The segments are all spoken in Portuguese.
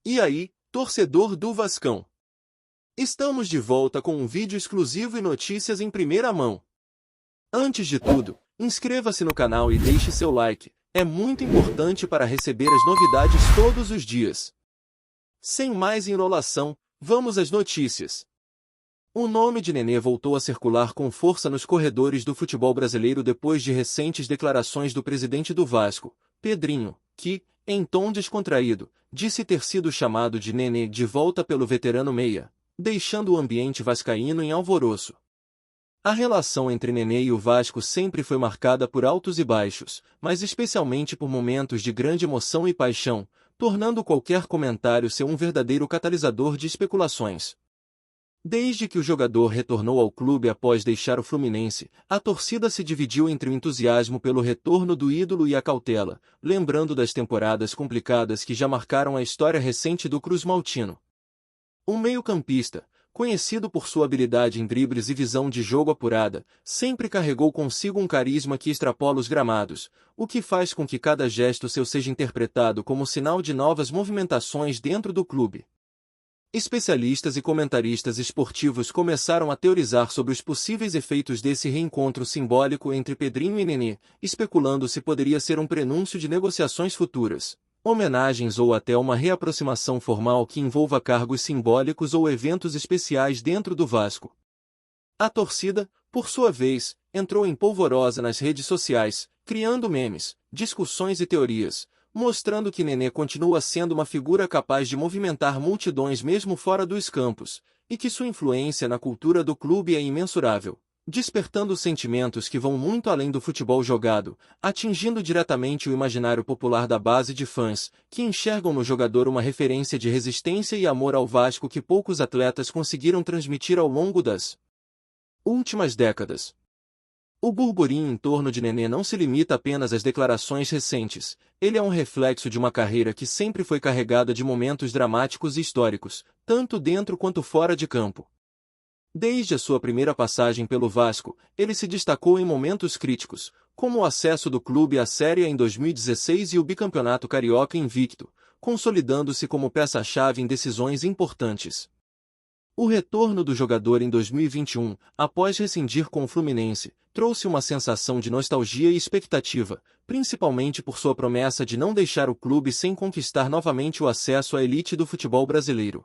E aí, torcedor do Vascão? Estamos de volta com um vídeo exclusivo e notícias em primeira mão. Antes de tudo, inscreva-se no canal e deixe seu like, é muito importante para receber as novidades todos os dias. Sem mais enrolação, vamos às notícias. O nome de Nenê voltou a circular com força nos corredores do futebol brasileiro depois de recentes declarações do presidente do Vasco, Pedrinho, que, em tom descontraído, disse ter sido chamado de Nenê de volta pelo veterano meia, deixando o ambiente vascaíno em alvoroço. A relação entre Nenê e o Vasco sempre foi marcada por altos e baixos, mas especialmente por momentos de grande emoção e paixão, tornando qualquer comentário ser um verdadeiro catalisador de especulações. Desde que o jogador retornou ao clube após deixar o Fluminense, a torcida se dividiu entre o entusiasmo pelo retorno do ídolo e a cautela, lembrando das temporadas complicadas que já marcaram a história recente do Cruz Maltino. O meio-campista, conhecido por sua habilidade em dribles e visão de jogo apurada, sempre carregou consigo um carisma que extrapola os gramados, o que faz com que cada gesto seu seja interpretado como sinal de novas movimentações dentro do clube. Especialistas e comentaristas esportivos começaram a teorizar sobre os possíveis efeitos desse reencontro simbólico entre Pedrinho e Nenê, especulando se poderia ser um prenúncio de negociações futuras, homenagens ou até uma reaproximação formal que envolva cargos simbólicos ou eventos especiais dentro do Vasco. A torcida, por sua vez, entrou em polvorosa nas redes sociais, criando memes, discussões e teorias, mostrando que Nenê continua sendo uma figura capaz de movimentar multidões mesmo fora dos campos, e que sua influência na cultura do clube é imensurável, despertando sentimentos que vão muito além do futebol jogado, atingindo diretamente o imaginário popular da base de fãs, que enxergam no jogador uma referência de resistência e amor ao Vasco que poucos atletas conseguiram transmitir ao longo das últimas décadas. O burburinho em torno de Nenê não se limita apenas às declarações recentes, ele é um reflexo de uma carreira que sempre foi carregada de momentos dramáticos e históricos, tanto dentro quanto fora de campo. Desde a sua primeira passagem pelo Vasco, ele se destacou em momentos críticos, como o acesso do clube à Série A em 2016 e o bicampeonato carioca invicto, consolidando-se como peça-chave em decisões importantes. O retorno do jogador em 2021, após rescindir com o Fluminense, trouxe uma sensação de nostalgia e expectativa, principalmente por sua promessa de não deixar o clube sem conquistar novamente o acesso à elite do futebol brasileiro.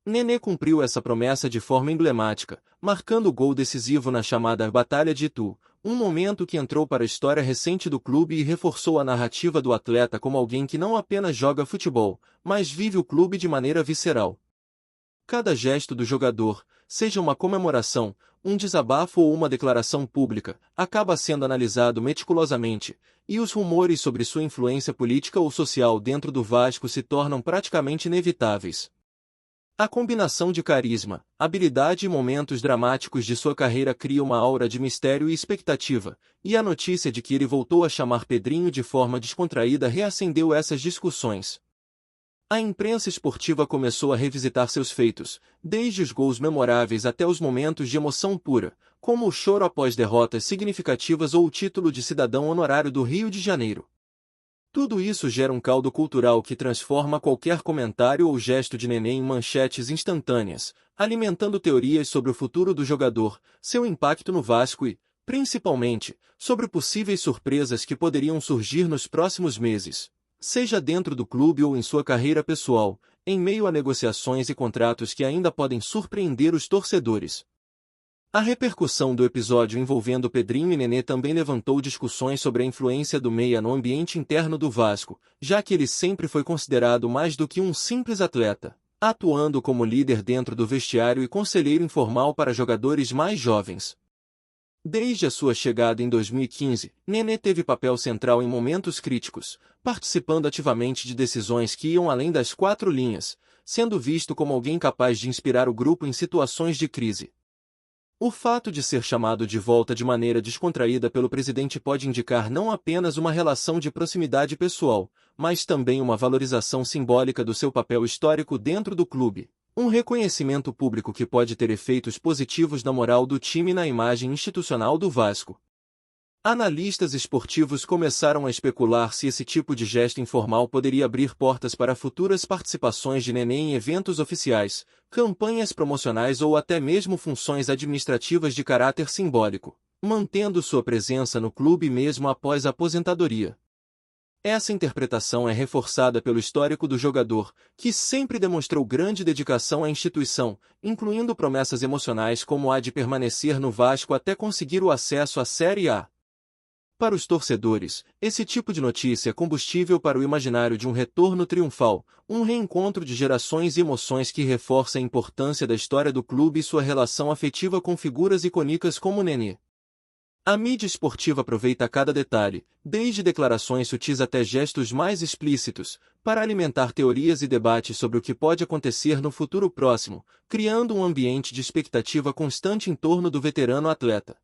Nenê cumpriu essa promessa de forma emblemática, marcando o gol decisivo na chamada Batalha de Itu, um momento que entrou para a história recente do clube e reforçou a narrativa do atleta como alguém que não apenas joga futebol, mas vive o clube de maneira visceral. Cada gesto do jogador, seja uma comemoração, um desabafo ou uma declaração pública, acaba sendo analisado meticulosamente, e os rumores sobre sua influência política ou social dentro do Vasco se tornam praticamente inevitáveis. A combinação de carisma, habilidade e momentos dramáticos de sua carreira cria uma aura de mistério e expectativa, e a notícia de que ele voltou a chamar Pedrinho de forma descontraída reacendeu essas discussões. A imprensa esportiva começou a revisitar seus feitos, desde os gols memoráveis até os momentos de emoção pura, como o choro após derrotas significativas ou o título de cidadão honorário do Rio de Janeiro. Tudo isso gera um caldo cultural que transforma qualquer comentário ou gesto de Nenê em manchetes instantâneas, alimentando teorias sobre o futuro do jogador, seu impacto no Vasco e, principalmente, sobre possíveis surpresas que poderiam surgir nos próximos meses, seja dentro do clube ou em sua carreira pessoal, em meio a negociações e contratos que ainda podem surpreender os torcedores. A repercussão do episódio envolvendo Pedrinho e Nenê também levantou discussões sobre a influência do meia no ambiente interno do Vasco, já que ele sempre foi considerado mais do que um simples atleta, atuando como líder dentro do vestiário e conselheiro informal para jogadores mais jovens. Desde a sua chegada em 2015, Nenê teve papel central em momentos críticos, participando ativamente de decisões que iam além das quatro linhas, sendo visto como alguém capaz de inspirar o grupo em situações de crise. O fato de ser chamado de volta de maneira descontraída pelo presidente pode indicar não apenas uma relação de proximidade pessoal, mas também uma valorização simbólica do seu papel histórico dentro do clube. Um reconhecimento público que pode ter efeitos positivos na moral do time e na imagem institucional do Vasco. Analistas esportivos começaram a especular se esse tipo de gesto informal poderia abrir portas para futuras participações de Nenê em eventos oficiais, campanhas promocionais ou até mesmo funções administrativas de caráter simbólico, mantendo sua presença no clube mesmo após a aposentadoria. Essa interpretação é reforçada pelo histórico do jogador, que sempre demonstrou grande dedicação à instituição, incluindo promessas emocionais como a de permanecer no Vasco até conseguir o acesso à Série A. Para os torcedores, esse tipo de notícia é combustível para o imaginário de um retorno triunfal, um reencontro de gerações e emoções que reforça a importância da história do clube e sua relação afetiva com figuras icônicas como Nenê. A mídia esportiva aproveita cada detalhe, desde declarações sutis até gestos mais explícitos, para alimentar teorias e debates sobre o que pode acontecer no futuro próximo, criando um ambiente de expectativa constante em torno do veterano atleta.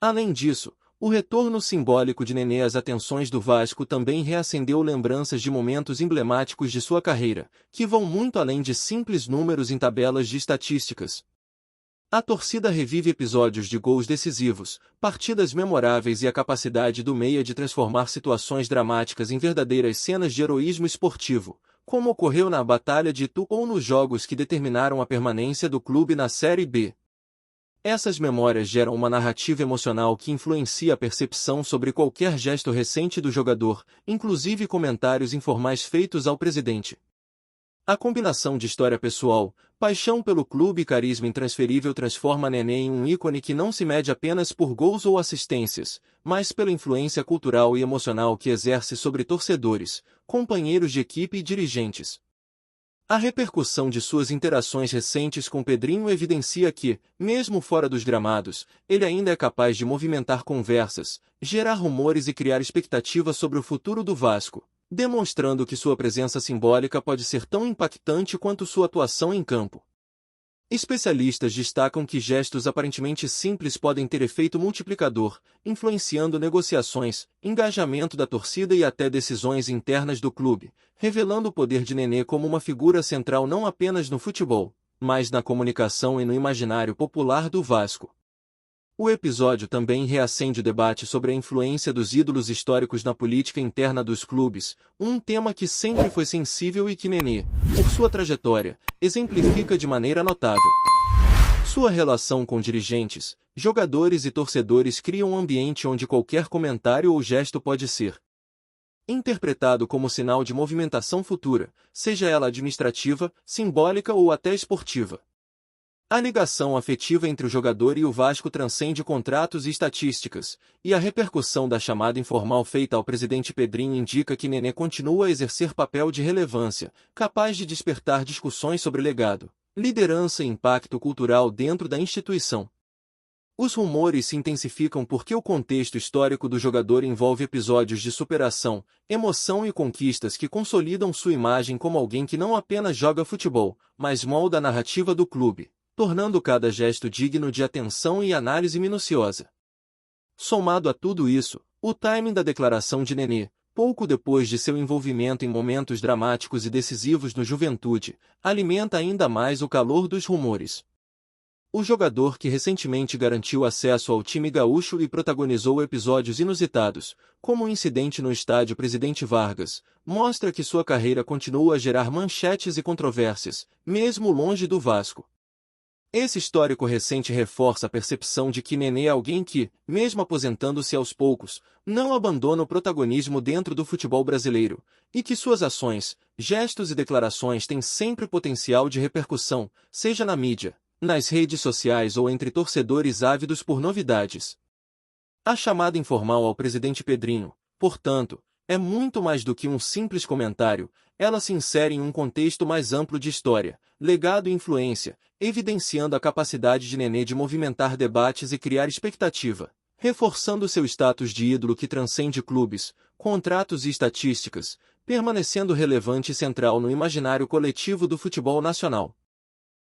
Além disso, o retorno simbólico de Nenê às atenções do Vasco também reacendeu lembranças de momentos emblemáticos de sua carreira, que vão muito além de simples números em tabelas de estatísticas. A torcida revive episódios de gols decisivos, partidas memoráveis e a capacidade do meia de transformar situações dramáticas em verdadeiras cenas de heroísmo esportivo, como ocorreu na Batalha de Itu ou nos jogos que determinaram a permanência do clube na Série B. Essas memórias geram uma narrativa emocional que influencia a percepção sobre qualquer gesto recente do jogador, inclusive comentários informais feitos ao presidente. A combinação de história pessoal, paixão pelo clube e carisma intransferível transforma Nenê em um ícone que não se mede apenas por gols ou assistências, mas pela influência cultural e emocional que exerce sobre torcedores, companheiros de equipe e dirigentes. A repercussão de suas interações recentes com Pedrinho evidencia que, mesmo fora dos gramados, ele ainda é capaz de movimentar conversas, gerar rumores e criar expectativas sobre o futuro do Vasco, demonstrando que sua presença simbólica pode ser tão impactante quanto sua atuação em campo. Especialistas destacam que gestos aparentemente simples podem ter efeito multiplicador, influenciando negociações, engajamento da torcida e até decisões internas do clube, revelando o poder de Nenê como uma figura central não apenas no futebol, mas na comunicação e no imaginário popular do Vasco. O episódio também reacende o debate sobre a influência dos ídolos históricos na política interna dos clubes, um tema que sempre foi sensível e que Nenê, por sua trajetória, exemplifica de maneira notável. Sua relação com dirigentes, jogadores e torcedores cria um ambiente onde qualquer comentário ou gesto pode ser interpretado como sinal de movimentação futura, seja ela administrativa, simbólica ou até esportiva. A ligação afetiva entre o jogador e o Vasco transcende contratos e estatísticas, e a repercussão da chamada informal feita ao presidente Pedrinho indica que Nenê continua a exercer papel de relevância, capaz de despertar discussões sobre legado, liderança e impacto cultural dentro da instituição. Os rumores se intensificam porque o contexto histórico do jogador envolve episódios de superação, emoção e conquistas que consolidam sua imagem como alguém que não apenas joga futebol, mas molda a narrativa do clube, tornando cada gesto digno de atenção e análise minuciosa. Somado a tudo isso, o timing da declaração de Nenê, pouco depois de seu envolvimento em momentos dramáticos e decisivos no Juventude, alimenta ainda mais o calor dos rumores. O jogador que recentemente garantiu acesso ao time gaúcho e protagonizou episódios inusitados, como o incidente no estádio Presidente Vargas, mostra que sua carreira continua a gerar manchetes e controvérsias, mesmo longe do Vasco. Esse histórico recente reforça a percepção de que Nenê é alguém que, mesmo aposentando-se aos poucos, não abandona o protagonismo dentro do futebol brasileiro, e que suas ações, gestos e declarações têm sempre potencial de repercussão, seja na mídia, nas redes sociais ou entre torcedores ávidos por novidades. A chamada informal ao presidente Pedrinho, portanto, é muito mais do que um simples comentário, ela se insere em um contexto mais amplo de história, legado e influência, evidenciando a capacidade de Nenê de movimentar debates e criar expectativa, reforçando seu status de ídolo que transcende clubes, contratos e estatísticas, permanecendo relevante e central no imaginário coletivo do futebol nacional.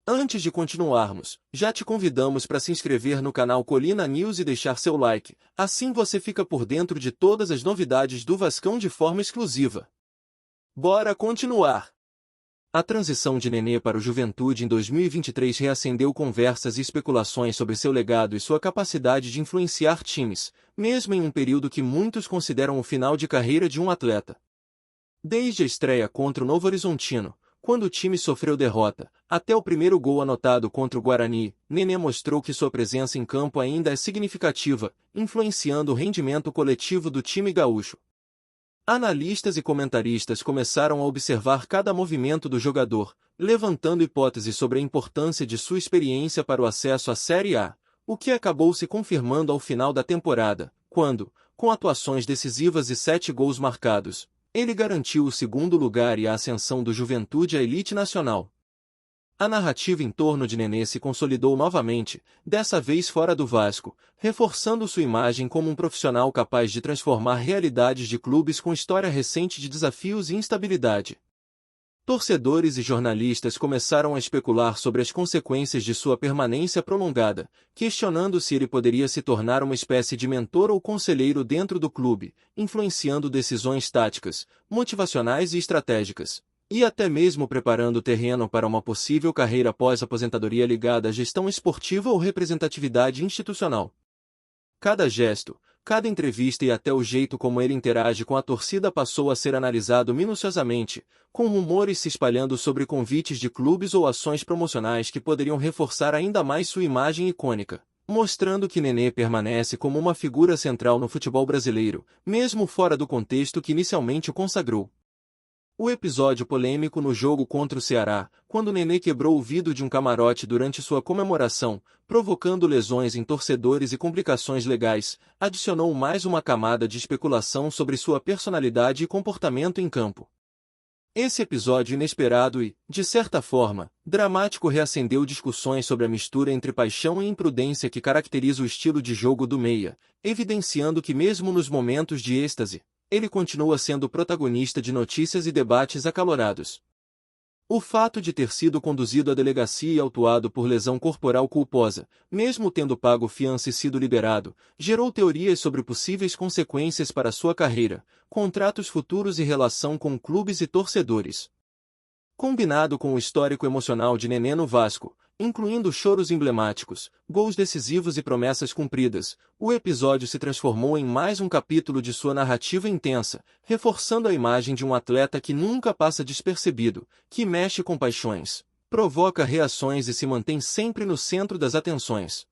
Antes de continuarmos, já te convidamos para se inscrever no canal Colina News e deixar seu like, assim você fica por dentro de todas as novidades do Vascão de forma exclusiva. Bora continuar! A transição de Nenê para o Juventude em 2023 reacendeu conversas e especulações sobre seu legado e sua capacidade de influenciar times, mesmo em um período que muitos consideram o final de carreira de um atleta. Desde a estreia contra o Novo Horizontino, quando o time sofreu derrota, até o primeiro gol anotado contra o Guarani, Nenê mostrou que sua presença em campo ainda é significativa, influenciando o rendimento coletivo do time gaúcho. Analistas e comentaristas começaram a observar cada movimento do jogador, levantando hipóteses sobre a importância de sua experiência para o acesso à Série A, o que acabou se confirmando ao final da temporada, quando, com atuações decisivas e 7 gols marcados, ele garantiu o segundo lugar e a ascensão do Juventude à elite nacional. A narrativa em torno de Nenê se consolidou novamente, dessa vez fora do Vasco, reforçando sua imagem como um profissional capaz de transformar realidades de clubes com história recente de desafios e instabilidade. Torcedores e jornalistas começaram a especular sobre as consequências de sua permanência prolongada, questionando se ele poderia se tornar uma espécie de mentor ou conselheiro dentro do clube, influenciando decisões táticas, motivacionais e estratégicas, e até mesmo preparando o terreno para uma possível carreira pós-aposentadoria ligada à gestão esportiva ou representatividade institucional. Cada gesto, cada entrevista e até o jeito como ele interage com a torcida passou a ser analisado minuciosamente, com rumores se espalhando sobre convites de clubes ou ações promocionais que poderiam reforçar ainda mais sua imagem icônica, mostrando que Nenê permanece como uma figura central no futebol brasileiro, mesmo fora do contexto que inicialmente o consagrou. O episódio polêmico no jogo contra o Ceará, quando Nenê quebrou o vidro de um camarote durante sua comemoração, provocando lesões em torcedores e complicações legais, adicionou mais uma camada de especulação sobre sua personalidade e comportamento em campo. Esse episódio inesperado e, de certa forma, dramático reacendeu discussões sobre a mistura entre paixão e imprudência que caracteriza o estilo de jogo do meia, evidenciando que mesmo nos momentos de êxtase, ele continua sendo protagonista de notícias e debates acalorados. O fato de ter sido conduzido à delegacia e autuado por lesão corporal culposa, mesmo tendo pago fiança e sido liberado, gerou teorias sobre possíveis consequências para sua carreira, contratos futuros e relação com clubes e torcedores. Combinado com o histórico emocional de Nenê no Vasco, incluindo choros emblemáticos, gols decisivos e promessas cumpridas, o episódio se transformou em mais um capítulo de sua narrativa intensa, reforçando a imagem de um atleta que nunca passa despercebido, que mexe com paixões, provoca reações e se mantém sempre no centro das atenções.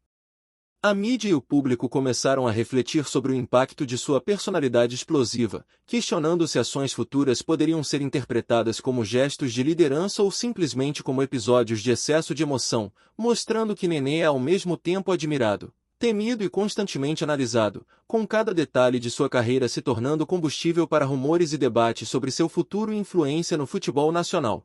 A mídia e o público começaram a refletir sobre o impacto de sua personalidade explosiva, questionando se ações futuras poderiam ser interpretadas como gestos de liderança ou simplesmente como episódios de excesso de emoção, mostrando que Nenê é ao mesmo tempo admirado, temido e constantemente analisado, com cada detalhe de sua carreira se tornando combustível para rumores e debates sobre seu futuro e influência no futebol nacional.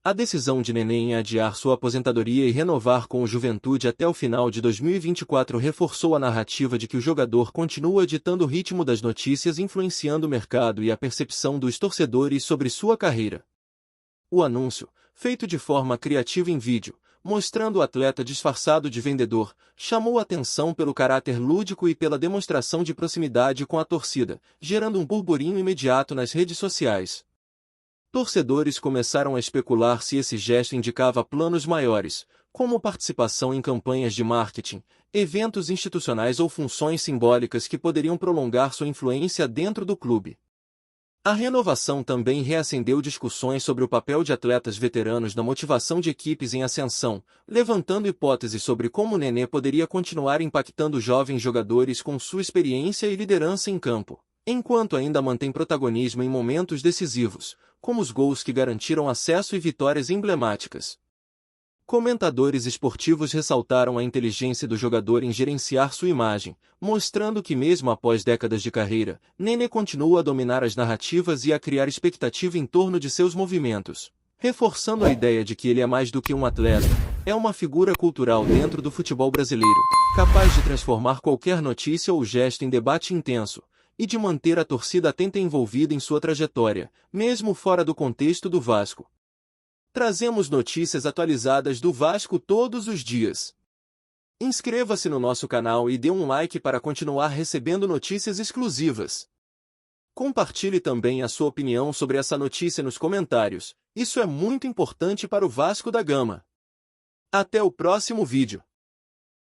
A decisão de Nenê em adiar sua aposentadoria e renovar com o Juventude até o final de 2024 reforçou a narrativa de que o jogador continua ditando o ritmo das notícias, influenciando o mercado e a percepção dos torcedores sobre sua carreira. O anúncio, feito de forma criativa em vídeo, mostrando o atleta disfarçado de vendedor, chamou atenção pelo caráter lúdico e pela demonstração de proximidade com a torcida, gerando um burburinho imediato nas redes sociais. Torcedores começaram a especular se esse gesto indicava planos maiores, como participação em campanhas de marketing, eventos institucionais ou funções simbólicas que poderiam prolongar sua influência dentro do clube. A renovação também reacendeu discussões sobre o papel de atletas veteranos na motivação de equipes em ascensão, levantando hipóteses sobre como Nenê poderia continuar impactando jovens jogadores com sua experiência e liderança em campo, enquanto ainda mantém protagonismo em momentos decisivos, como os gols que garantiram acesso e vitórias emblemáticas. Comentadores esportivos ressaltaram a inteligência do jogador em gerenciar sua imagem, mostrando que mesmo após décadas de carreira, Nenê continua a dominar as narrativas e a criar expectativa em torno de seus movimentos, reforçando a ideia de que ele é mais do que um atleta, é uma figura cultural dentro do futebol brasileiro, capaz de transformar qualquer notícia ou gesto em debate intenso, e de manter a torcida atenta e envolvida em sua trajetória, mesmo fora do contexto do Vasco. Trazemos notícias atualizadas do Vasco todos os dias. Inscreva-se no nosso canal e dê um like para continuar recebendo notícias exclusivas. Compartilhe também a sua opinião sobre essa notícia nos comentários, Isso é muito importante para o Vasco da Gama. Até o próximo vídeo.